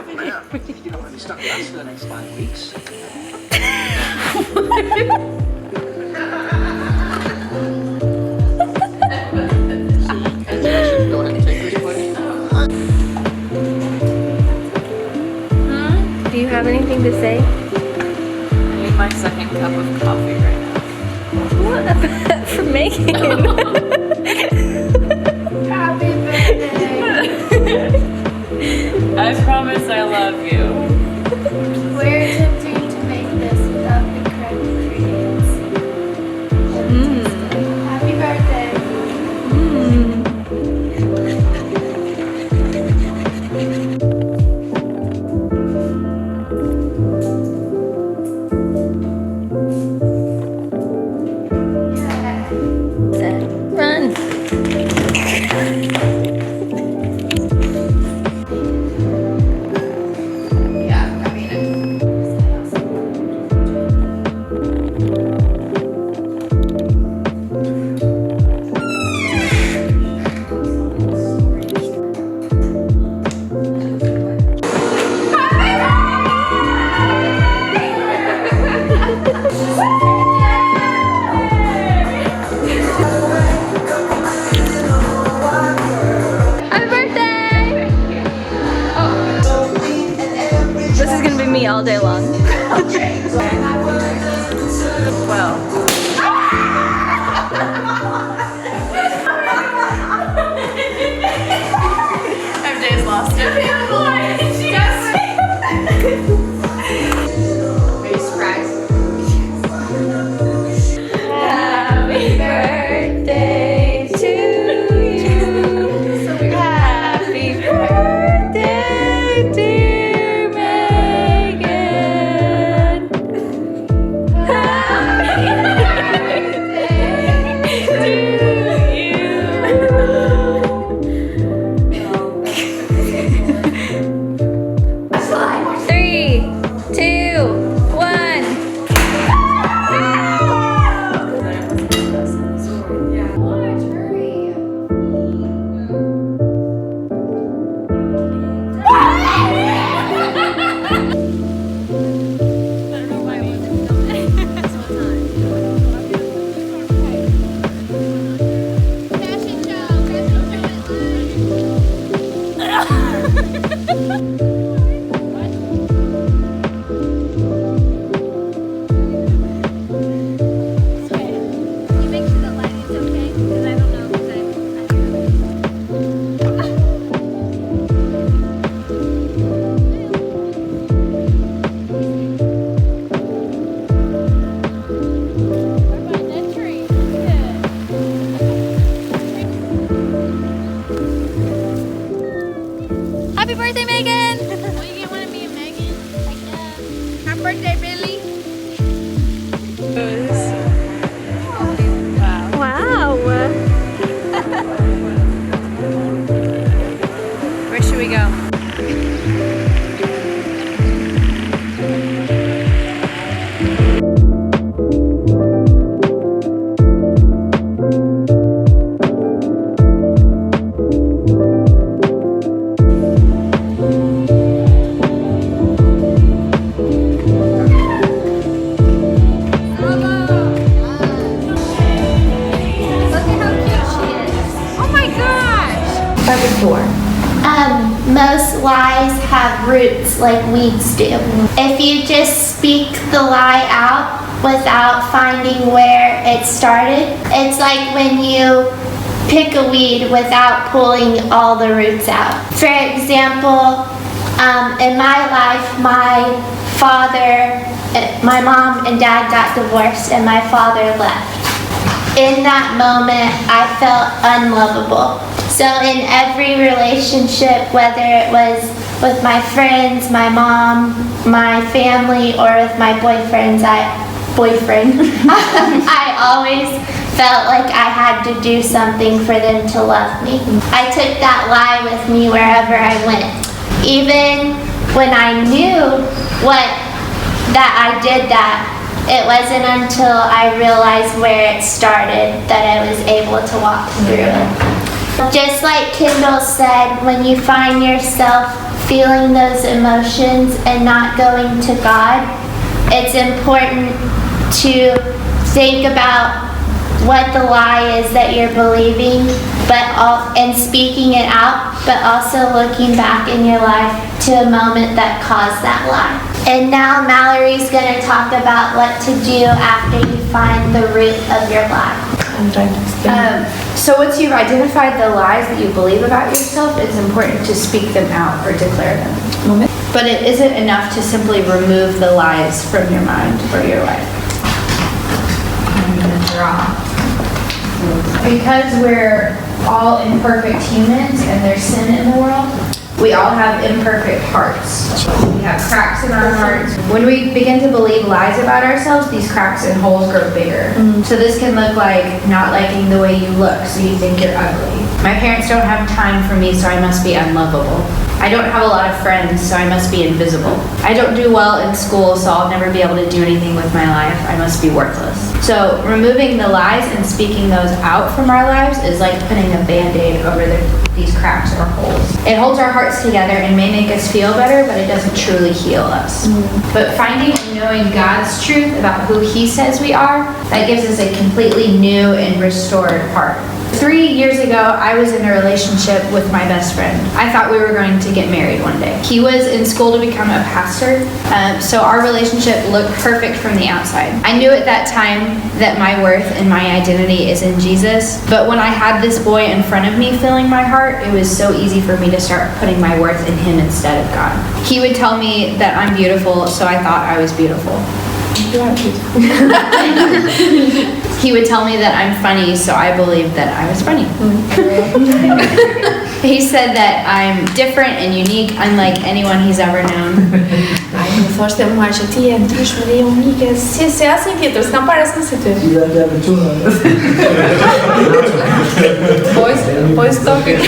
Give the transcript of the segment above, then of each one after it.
You know, I'll be stuck with us for the next 5 weeks. Do you have anything to say? I need my second cup of coffee right now. What about for Megan? Happy birthday! I promise I love you. We're attempting to make this without the correct ingredients. Happy birthday! Run. Yeah, I mean Happy birthday! Oh. This is gonna be me all day long. Well. MJ's lost it. Maybe surprise. Happy birthday to you. Happy birthday, dear Megan. Happy birthday to you. 3, 2, 1. Happy birthday, Megan! Will you get one of me and Megan? I guess. Happy birthday, Billy! Wow. Where should we go? Number 4. Most lies have roots like weeds do. If you just speak the lie out without finding where it started, it's like when you pick a weed without pulling all the roots out. For example, in my life, my mom and dad got divorced and my father left. In that moment, I felt unlovable. So in every relationship, whether it was with my friends, my mom, my family, or with my boyfriend, I always felt like I had to do something for them to love me. I took that lie with me wherever I went. Even when I knew that I did that, it wasn't until I realized where it started that I was able to walk through it. Just like Kendall said, when you find yourself feeling those emotions and not going to God, it's important to think about what the lie is that you're believing, and speaking it out, but also looking back in your life to a moment that caused that lie. And now Mallory's going to talk about what to do after you find the root of your lie. So once you've identified the lies that you believe about yourself, it's important to speak them out or declare them. But it isn't enough to simply remove the lies from your mind or your life. I'm going to draw. Because we're all imperfect humans and there's sin in the world, we all have imperfect hearts. We have cracks in our hearts. When we begin to believe lies about ourselves, these cracks and holes grow bigger. So this can look like not liking the way you look, so you think you're ugly. My parents don't have time for me, so I must be unlovable. I don't have a lot of friends, so I must be invisible. I don't do well in school, so I'll never be able to do anything with my life. I must be worthless. So removing the lies and speaking those out from our lives is like putting a Band-Aid over these cracks or holes. It holds our hearts together and may make us feel better, but it doesn't truly heal us. But finding and knowing God's truth about who He says we are, that gives us a completely new and restored heart. 3 years ago, I was in a relationship with my best friend. I thought we were going to get married one day. He was in school to become a pastor, so our relationship looked perfect from the outside. I knew at that time that my worth and my identity is in Jesus, but when I had this boy in front of me filling my heart, it was so easy for me to start putting my worth in him instead of God. He would tell me that I'm beautiful, so I thought I was beautiful. He would tell me that I'm funny, so I believed that I was funny. He said that I'm different and unique, unlike anyone he's ever known. Ai, më thoshte mua që ti je ndryshme dhe je unike, si asnjë tjetër, s'kam parë asnjë si ty. Boys talking.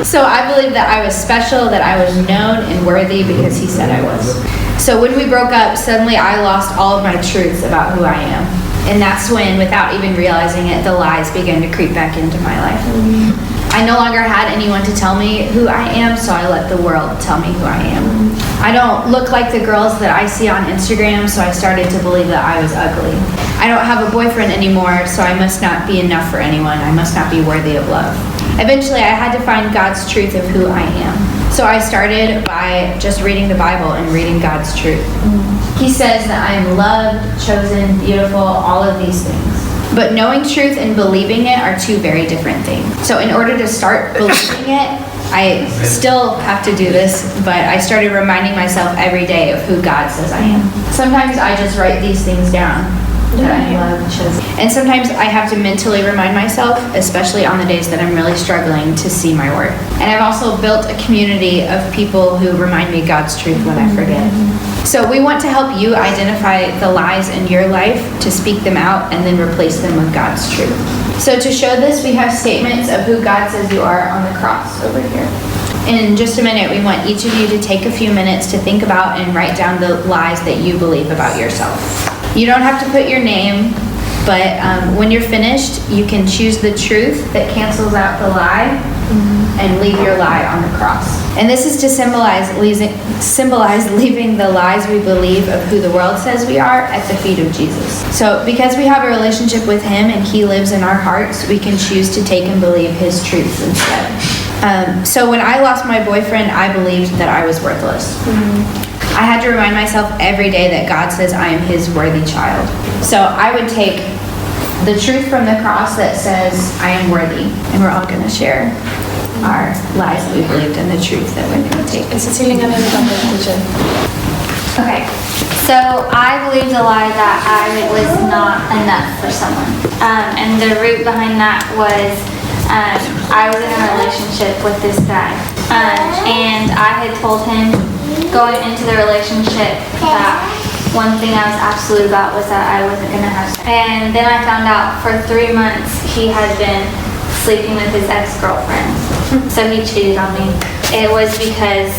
So I believed that I was special, that I was known and worthy because he said I was. So when we broke up, suddenly I lost all of my truths about who I am. And that's when, without even realizing it, the lies began to creep back into my life. I no longer had anyone to tell me who I am, so I let the world tell me who I am. I don't look like the girls that I see on Instagram, so I started to believe that I was ugly. I don't have a boyfriend anymore, so I must not be enough for anyone. I must not be worthy of love. Eventually, I had to find God's truth of who I am. So I started by just reading the Bible and reading God's truth. He says that I am loved, chosen, beautiful, all of these things. But knowing truth and believing it are two very different things. So in order to start believing it, I still have to do this, but I started reminding myself every day of who God says I am. Sometimes I just write these things down, that I am loved, chosen. And sometimes I have to mentally remind myself, especially on the days that I'm really struggling to see my worth. And I've also built a community of people who remind me God's truth when I forget. So we want to help you identify the lies in your life, to speak them out, and then replace them with God's truth. So to show this, we have statements of who God says you are on the cross over here. In just a minute, we want each of you to take a few minutes to think about and write down the lies that you believe about yourself. You don't have to put your name, but when you're finished, you can choose the truth that cancels out the lie and leave your lie on the cross. And this is to symbolize leaving the lies we believe of who the world says we are at the feet of Jesus. So because we have a relationship with Him and He lives in our hearts, we can choose to take and believe His truths instead. So when I lost my boyfriend, I believed that I was worthless. I had to remind myself every day that God says I am His worthy child. So I would take the truth from the cross that says I am worthy, and we're all going to share our lies that we believed and the truth that we're going to take. Okay, so I believed the lie that I was not enough for someone. And the root behind that was I was in a relationship with this guy. And I had told him going into the relationship that one thing I was absolute about was that I wasn't going to have sex. And then I found out for 3 months he had been sleeping with his ex-girlfriend. So he cheated on me. It was because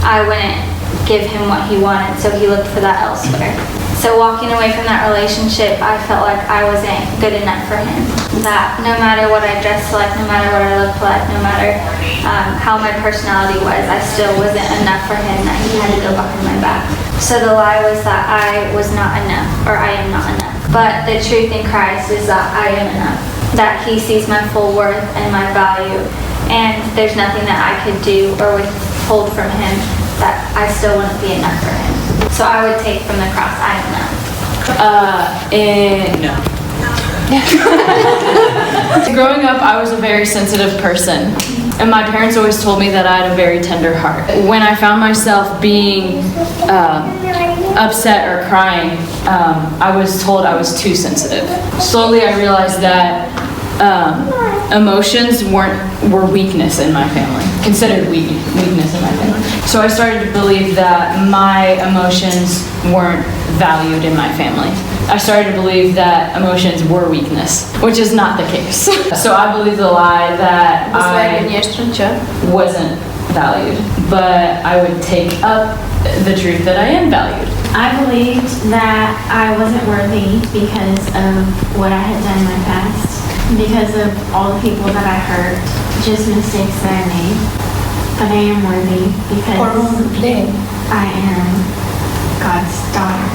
I wouldn't give him what he wanted, so he looked for that elsewhere. So walking away from that relationship, I felt like I wasn't good enough for him. That no matter what I dressed like, no matter what I looked like, no matter how my personality was, I still wasn't enough for him, that he had to go behind my back. So the lie was that I was not enough, or I am not enough. But the truth in Christ is that I am enough. That he sees my full worth and my value, and there's nothing that I could do or withhold from him that I still wouldn't be enough for him. So I would take from the cross, I am enough. No. Growing up, I was a very sensitive person, and my parents always told me that I had a very tender heart. When I found myself being upset or crying, I was told I was too sensitive. Slowly, I realized that emotions were weakness in my family, considered weakness in my family. So I started to believe that my emotions weren't valued in my family. I started to believe that emotions were weakness, which is not the case. So I believed the lie that I wasn't valued, but I would take up the truth that I am valued. I believed that I wasn't worthy because of what I had done in my past, because of all the people that I hurt, just mistakes that I made. But I am worthy because I am God's daughter.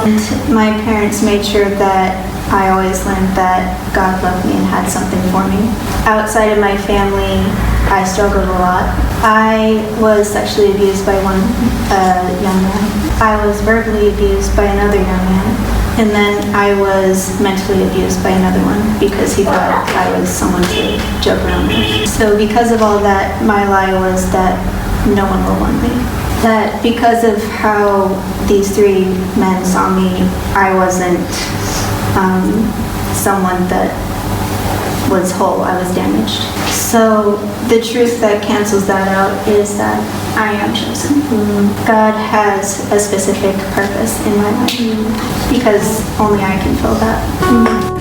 And my parents made sure that I always learned that God loved me and had something for me. Outside of my family, I struggled a lot. I was sexually abused by one young man. I was verbally abused by another young man. And then I was mentally abused by another one because he thought I was someone to joke around with. So because of all that, my lie was that no one will want me. That because of how these three men saw me, I wasn't someone that was whole, I was damaged. So the truth that cancels that out is that I am chosen. God has a specific purpose in my life because only I can fill that.